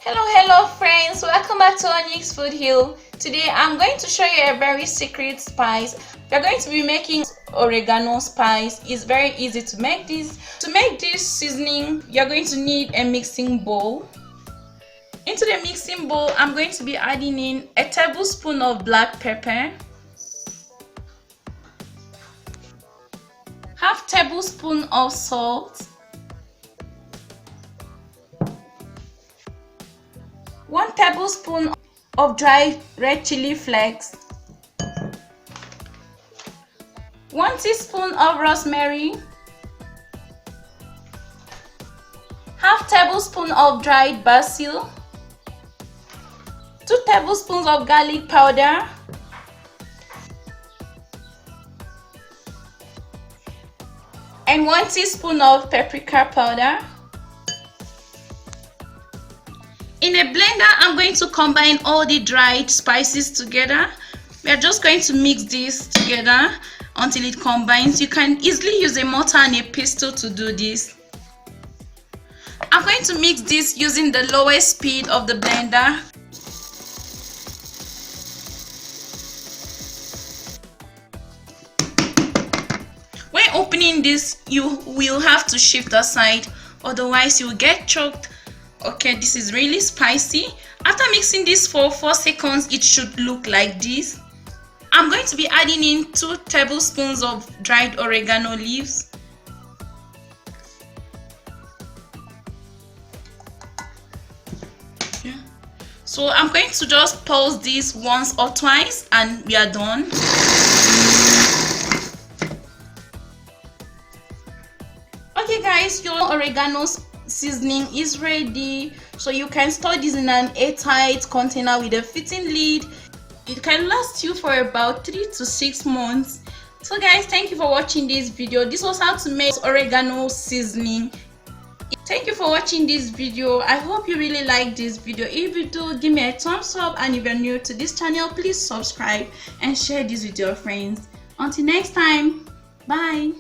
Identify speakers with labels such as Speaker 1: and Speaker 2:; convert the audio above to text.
Speaker 1: Hello friends, welcome back to Onyx Food Hill. Today I'm going to show you a very secret spice. We're going to be making oregano spice. It's very easy to make this. To make this seasoning, you're going to need a mixing bowl. Into the mixing bowl, I'm going to be adding in a tablespoon of black pepper, half tablespoon of salt, 1 tablespoon of dried red chili flakes, 1 teaspoon of rosemary, half tablespoon of dried basil, 2 tablespoons of garlic powder, and 1 teaspoon of paprika powder. In a blender, I'm going to combine all the dried spices together. We are just going to mix this together until it combines. You can easily use a mortar and a pestle to do this. I'm going to mix this using the lowest speed of the blender. When opening this, you will have to shift aside, otherwise you will get choked. Okay, this is really spicy. After mixing this for 4 seconds, it should look like this. I'm going to be adding in 2 tablespoons of dried oregano leaves. Yeah. So I'm going to just pulse this once or twice and we are done. Okay guys, your oregano seasoning is ready, so you can store this in an airtight container with a fitting lid. It can last you for about 3 to 6 months. So guys, thank you for watching this video. This was how to make oregano seasoning. Thank you for watching this video. I hope you really like this video. If you do, give me a thumbs up, and if you're new to this channel, please subscribe and share this with your friends. Until next time, bye.